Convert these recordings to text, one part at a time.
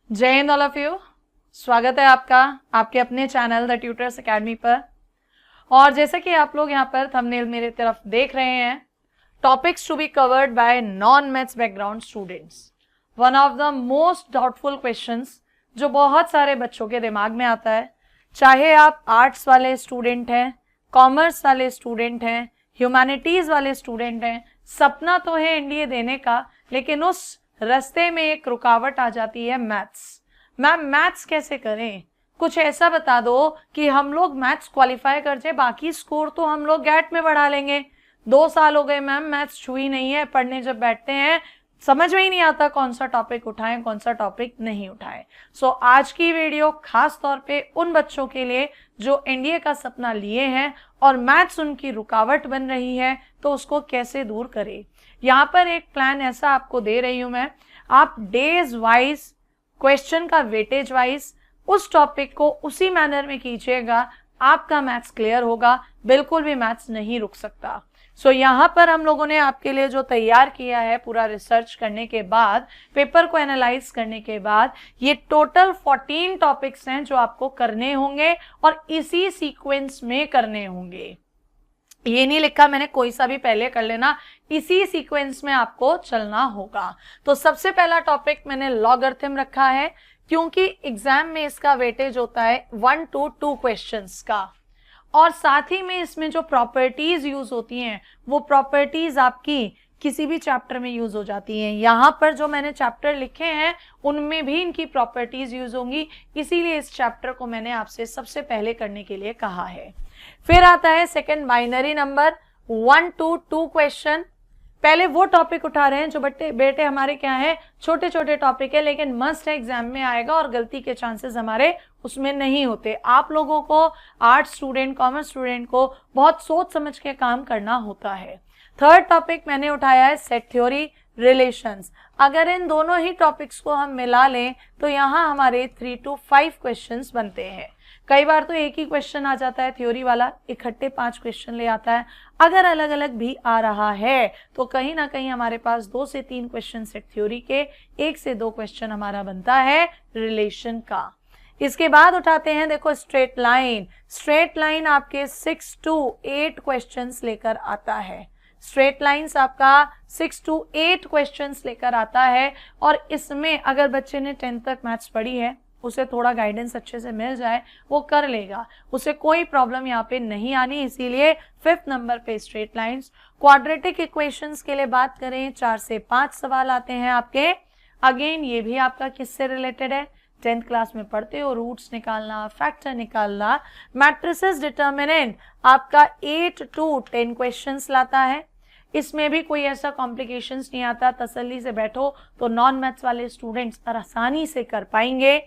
जय Hind all of you. स्वागत है आपका आपके अपने चैनल द ट्यूटर्स एकेडमी पर। और जैसे कि आप लोग यहाँ पर थंबनेल मेरे तरफ देख रहे हैं, topics to be covered by non maths background students. One of the most doubtful questions जो बहुत सारे बच्चों के दिमाग में आता है, चाहे आप आर्ट्स वाले स्टूडेंट हैं, कॉमर्स वाले स्टूडेंट हैं, ह्यूमैनिटीज वाले स्टूडेंट हैं। सपना तो है एनडीए देने का, लेकिन उस रास्ते में एक रुकावट आ जाती है मैथ्स। मैम मैथ्स कैसे करें? कुछ ऐसा बता दो कि हम लोग मैथ्स क्वालिफाई कर जाए, बाकी स्कोर तो हम लोग गैट में बढ़ा लेंगे। 2 साल हो गए मैम, मैथ्स छुई नहीं है। पढ़ने जब बैठते हैं समझ में ही नहीं आता कौन सा टॉपिक उठाएं कौन सा टॉपिक नहीं उठाएं। सो आज की वीडियो खास तौर पे उन बच्चों के लिए जो एनडीए का सपना लिए हैं और मैथ्स उनकी रुकावट बन रही है, तो उसको कैसे दूर करें। यहाँ पर एक प्लान ऐसा आपको दे रही हूं मैं, आप डेज वाइज क्वेश्चन का वेटेज वाइज उस टॉपिक को उसी मैनर में कीजिएगा, आपका मैथ्स क्लियर होगा, बिल्कुल भी मैथ्स नहीं रुक सकता। सो यहाँ पर हम लोगों ने आपके लिए जो तैयार किया है, पूरा रिसर्च करने के बाद, पेपर को एनालाइज करने के बाद, ये टोटल 14 टॉपिक्स हैं जो आपको करने होंगे और इसी सीक्वेंस में करने होंगे। ये नहीं लिखा मैंने कोई सा भी पहले कर लेना, इसी सीक्वेंस में आपको चलना होगा। तो सबसे पहला टॉपिक मैंने लॉगरिथम रखा है, क्योंकि एग्जाम में इसका वेटेज होता है 1 to 2 क्वेश्चंस का, और साथ ही में इसमें जो प्रॉपर्टीज यूज होती हैं वो प्रॉपर्टीज आपकी किसी भी चैप्टर में यूज हो जाती हैं। यहाँ पर जो मैंने चैप्टर लिखे हैं उनमें भी इनकी प्रॉपर्टीज यूज होंगी, इसीलिए इस चैप्टर को मैंने आपसे सबसे पहले करने के लिए कहा है। फिर आता है second, binary number, 1 to 2 question. पहले वो टॉपिक उठा रहे हैं जो बेटे हमारे क्या है, छोटे छोटे टॉपिक है, लेकिन मस्ट है, एग्जाम में आएगा और गलती के चांसेस हमारे उसमें नहीं होते। आप लोगों को, आर्ट्स स्टूडेंट, कॉमर्स स्टूडेंट को बहुत सोच समझ के काम करना होता है। थर्ड टॉपिक मैंने उठाया है सेट थ्योरी, रिलेशंस। अगर इन दोनों ही टॉपिक्स को हम मिला लें तो यहाँ हमारे 3 to 5 क्वेश्चंस बनते हैं। कई बार तो एक ही क्वेश्चन आ जाता है थ्योरी वाला, इकट्ठे 5 क्वेश्चन ले आता है। अगर अलग अलग भी आ रहा है तो कहीं ना कहीं हमारे पास 2 से 3 क्वेश्चन सेट थ्योरी के, 1 से 2 क्वेश्चन हमारा बनता है रिलेशन का। इसके बाद उठाते हैं, देखो स्ट्रेट लाइन। स्ट्रेट लाइन आपके 6 to 8 क्वेश्चंस लेकर आता है। स्ट्रेट लाइंस आपका 6 to 8 क्वेश्चंस लेकर आता है, और इसमें अगर बच्चे ने 10th तक मैथ्स पढ़ी है, उसे थोड़ा गाइडेंस अच्छे से मिल जाए, वो कर लेगा, उसे कोई प्रॉब्लम यहाँ पे नहीं आनी। इसीलिए 5th नंबर पे स्ट्रेट लाइंस। क्वाड्रेटिक इक्वेशंस के लिए बात करें, 4 से 5 सवाल आते हैं आपके। अगेन ये भी आपका किससे रिलेटेड है, 10th क्लास में पढ़ते हो, रूट्स निकालना, फैक्टर निकालना। मैट्रिसेस डिटर्मिनेंट आपका 8 to 10 क्वेश्चंस लाता है। इसमें भी कोई ऐसा कॉम्प्लिकेशंस नहीं आता, तसल्ली से बैठो तो नॉन मैथ्स वाले स्टूडेंट्स आसानी से कर पाएंगे।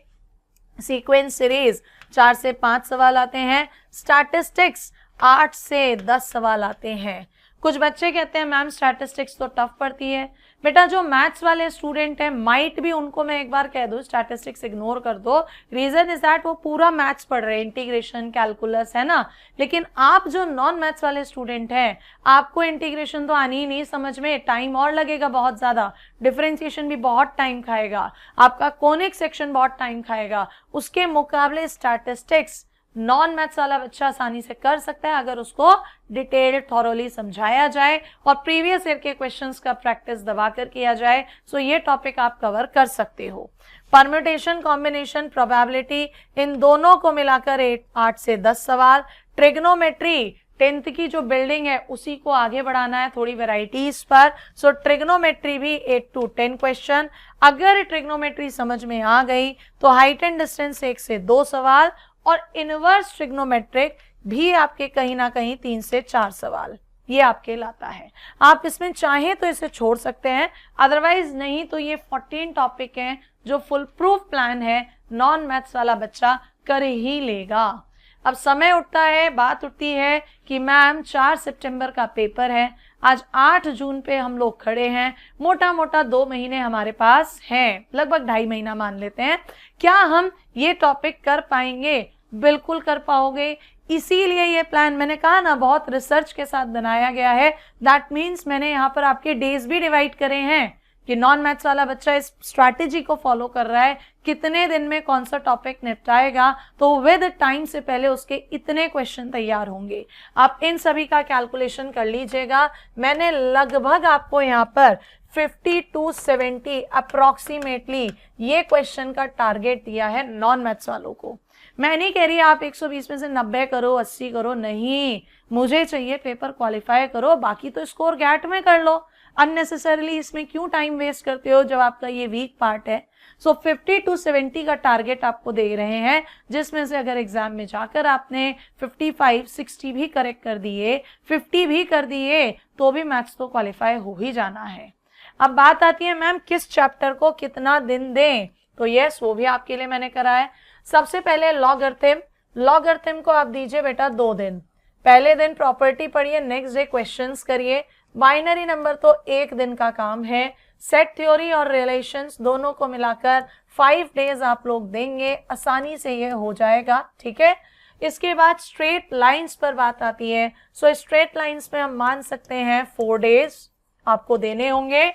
सीक्वेंस सीरीज 4 से 5 सवाल आते हैं। स्टैटिस्टिक्स 8 से 10 सवाल आते हैं। कुछ बच्चे कहते हैं मैम स्टैटिस्टिक्स तो टफ पड़ती है। बेटा जो मैथ्स वाले स्टूडेंट हैं, माइट भी उनको मैं एक बार कह दूं स्टैटिस्टिक्स इग्नोर कर दो, रीजन इज दैट वो पूरा मैथ्स पढ़ रहे हैं, इंटीग्रेशन, कैलकुलस, है ना। लेकिन आप जो नॉन मैथ्स वाले स्टूडेंट हैं, आपको इंटीग्रेशन तो आनी ही नहीं समझ में, टाइम और लगेगा बहुत ज्यादा, डिफरेंशिएशन भी बहुत टाइम खाएगा, आपका कोनिक सेक्शन बहुत टाइम खाएगा। उसके मुकाबले स्टैटिस्टिक्स नॉन मैथ्स वाला बच्चा आसानी से कर सकता है, अगर उसको डिटेल्ड थॉरोली समझाया जाए और प्रीवियस ईयर के क्वेश्चंस का प्रैक्टिस दबा कर किया जाए। सो ये टॉपिक आप कवर कर सकते हो। परम्यूटेशन, कॉम्बिनेशन, प्रोबेबिलिटी, इन दोनों को मिलाकर 8 से 10 सवाल। ट्रिग्नोमेट्री 10th की जो बिल्डिंग है उसी को आगे बढ़ाना है थोड़ी वेराइटीज पर। सो ट्रिग्नोमेट्री भी 8 to 10 क्वेश्चन। अगर ट्रिग्नोमेट्री समझ में आ गई तो हाइट एंड डिस्टेंस 1 से 2 सवाल, और इनवर्स ट्रिग्नोमेट्रिक भी आपके कहीं ना कहीं 3 से 4 सवाल ये आपके लाता है। आप इसमें चाहें तो इसे छोड़ सकते हैं, अदरवाइज नहीं तो ये 14 टॉपिक हैं जो फुल प्रूफ प्लान है, नॉन मैथ्स वाला बच्चा कर ही लेगा। अब समय उठता है, बात उठती है कि मैम 4 सितंबर का पेपर है, आज 8 जून पे हम लोग खड़े हैं, मोटा मोटा 2 महीने हमारे पास हैं, लगभग 2.5 महीना मान लेते हैं। क्या हम ये टॉपिक कर पाएंगे? बिल्कुल कर पाओगे। इसीलिए ये प्लान मैंने कहा ना बहुत रिसर्च के साथ बनाया गया है। दैट मीन्स मैंने यहाँ पर आपके डेज भी डिवाइड करे हैं कि नॉन मैथ्स वाला बच्चा इस स्ट्रैटेजी को फॉलो कर रहा है, कितने दिन में कौन सा टॉपिक निपटाएगा, तो विद टाइम से पहले उसके इतने क्वेश्चन तैयार होंगे। आप इन सभी का कैलकुलेशन कर लीजिएगा। मैंने लगभग आपको यहाँ पर 50 to 70 अप्रोक्सीमेटली ये क्वेश्चन का टारगेट दिया है नॉन मैथ्स वालों को। मैं नहीं कह रही आप 120 में से 90 करो, 80 करो, नहीं, मुझे चाहिए पेपर क्वालिफाई करो, बाकी तो स्कोर गैट में कर लो। अननेसेसरली इसमें क्यों टाइम वेस्ट करते हो जब आपका ये वीक पार्ट है। सो 50 to 70 का टारगेट आपको दे रहे हैं, जिसमें से अगर एग्जाम में जाकर आपने 55, 60 भी करेक्ट कर दिए, 50 भी कर दिए, तो भी मैथ्स तो क्वालिफाई हो ही जाना है। अब बात आती है मैम किस चैप्टर को कितना दिन दें, तो यस वो भी आपके लिए मैंने करा है। सबसे पहले लॉगरिथम, लॉगरिथम को आप दीजिए बेटा 2 दिन। पहले दिन प्रॉपर्टी पढ़िए, नेक्स्ट डे क्वेश्चंस करिए। बाइनरी नंबर तो 1 दिन का काम है। सेट थ्योरी और रिलेशंस दोनों को मिलाकर 5 डेज आप लोग देंगे, आसानी से ये हो जाएगा, ठीक है। इसके बाद स्ट्रेट लाइंस पर बात आती है। सो स्ट्रेट लाइंस में हम मान सकते हैं 4 डेज आपको देने होंगे।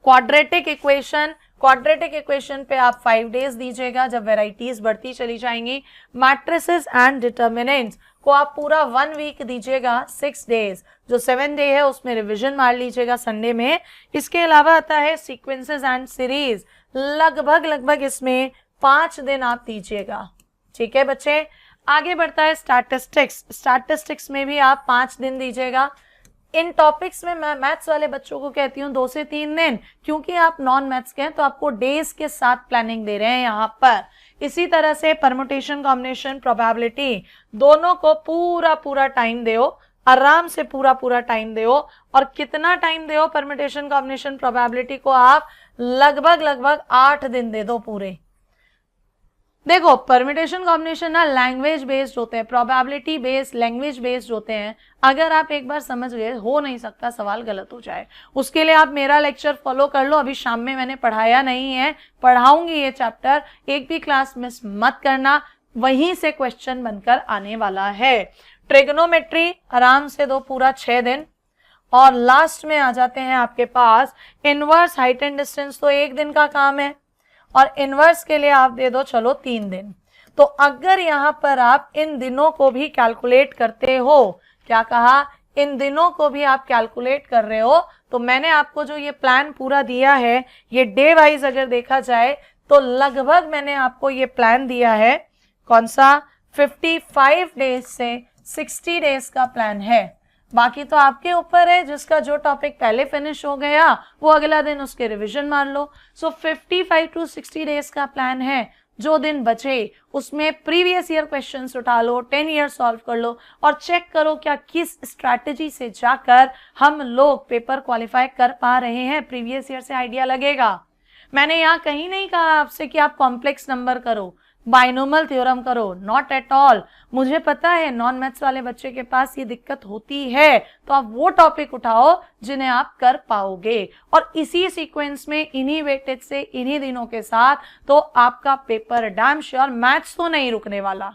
क्वाड्रेटिक इक्वेशन, क्वाड्रेटिक इक्वेशन पे आप 5 डेज दीजिएगा जब वेराइटीज बढ़ती चली जाएंगी। मैट्रिसेस एंड डिटर्मिनेंट्स को आप पूरा 1 वीक दीजिएगा, 6 डेज। जो 7 डे है उसमें रिवीजन मार लीजिएगा संडे में। इसके अलावा आता है सीक्वेंसेस एंड सीरीज, लगभग इसमें 5 दिन आप दीजिएगा, ठीक है बच्चे। आगे बढ़ता है स्टैटिस्टिक्स, स्टैटिस्टिक्स में भी आप 5 दिन दीजिएगा। इन टॉपिक्स में मैं मैथ्स वाले बच्चों को कहती हूँ 2 से 3 दिन, क्योंकि आप नॉन मैथ्स के हैं तो आपको डेज के साथ प्लानिंग दे रहे हैं यहाँ पर। इसी तरह से परमुटेशन, कॉम्बिनेशन, प्रोबेबिलिटी दोनों को पूरा टाइम दो, आराम से पूरा टाइम दो। और कितना टाइम दो परमुटेशन, कॉम्बिनेशन, प्रोबेबिलिटी को आप लगभग 8 दिन दे दो पूरे। देखो परम्यूटेशन कॉम्बिनेशन ना लैंग्वेज बेस्ड होते हैं, प्रोबेबिलिटी बेस्ड, लैंग्वेज बेस्ड होते हैं। अगर आप एक बार समझ गए, हो नहीं सकता सवाल गलत हो जाए। उसके लिए आप मेरा लेक्चर फॉलो कर लो। अभी शाम में मैंने पढ़ाया नहीं है, पढ़ाऊंगी ये चैप्टर, एक भी क्लास मिस मत करना, वहीं से क्वेश्चन बनकर आने वाला है। ट्रिग्नोमेट्री आराम से दो पूरा 6 दिन। और लास्ट में आ जाते हैं आपके पास इनवर्स, हाइट एंड डिस्टेंस तो 1 दिन का काम है, और इनवर्स के लिए आप दे दो चलो 3 दिन। तो अगर यहाँ पर आप इन दिनों को भी कैलकुलेट करते हो, क्या कहा, इन दिनों को भी आप कैलकुलेट कर रहे हो, तो मैंने आपको जो ये प्लान पूरा दिया है, ये डे वाइज अगर देखा जाए तो लगभग मैंने आपको ये प्लान दिया है, कौन सा, 55 डेज से 60 डेज का प्लान है। बाकी तो आपके ऊपर है, जिसका जो टॉपिक पहले फिनिश हो गया वो अगला दिन उसके रिवीजन मार लो। सो 55 to 60 डेज का प्लान है। जो दिन बचे उसमें प्रीवियस ईयर क्वेश्चंस उठा लो, 10 ईयर सॉल्व कर लो और चेक करो क्या किस स्ट्रैटेजी से जाकर हम लोग पेपर क्वालिफाई कर पा रहे हैं। प्रीवियस ईयर से आइडिया लगेगा। मैंने यहाँ कहीं नहीं कहा आपसे कि आप कॉम्प्लेक्स नंबर करो, बाइनोमियल थ्योरम करो, नॉट एट ऑल। मुझे पता है नॉन मैथ्स वाले बच्चे के पास ये दिक्कत होती है, तो आप वो टॉपिक उठाओ जिन्हें आप कर पाओगे, और इसी सीक्वेंस में, इन्हीं वेटेज से, इन्हीं दिनों के साथ तो आपका पेपर डैम श्योर, मैथ्स तो नहीं रुकने वाला।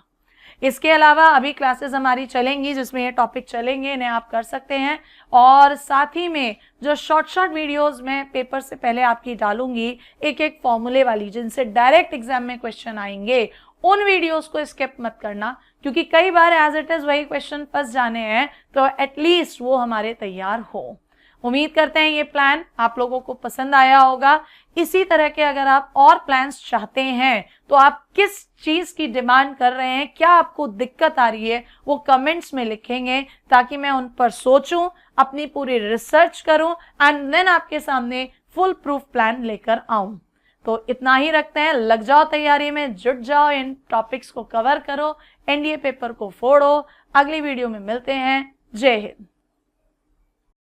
इसके अलावा अभी क्लासेस हमारी चलेंगी जिसमें ये टॉपिक चलेंगे, इन्हें आप कर सकते हैं। और साथ ही में जो शॉर्ट वीडियोस में पेपर से पहले आपकी डालूंगी, एक फॉर्मूले वाली, जिनसे डायरेक्ट एग्जाम में क्वेश्चन आएंगे, उन वीडियोस को स्किप मत करना, क्योंकि कई बार एज इट इज वही क्वेश्चन फंस जाने हैं, तो एटलीस्ट वो हमारे तैयार हो। उम्मीद करते हैं ये प्लान आप लोगों को पसंद आया होगा। इसी तरह के अगर आप और प्लान्स चाहते हैं तो आप किस चीज की डिमांड कर रहे हैं, क्या आपको दिक्कत आ रही है, वो कमेंट्स में लिखेंगे ताकि मैं उन पर सोचूं, अपनी पूरी रिसर्च करूं एंड देन आपके सामने फुल प्रूफ प्लान लेकर आऊं। तो इतना ही रखते हैं, लग जाओ तैयारी में, जुट जाओ, इन टॉपिक्स को कवर करो, एनडीए पेपर को फोड़ो। अगली वीडियो में मिलते हैं। जय हिंद।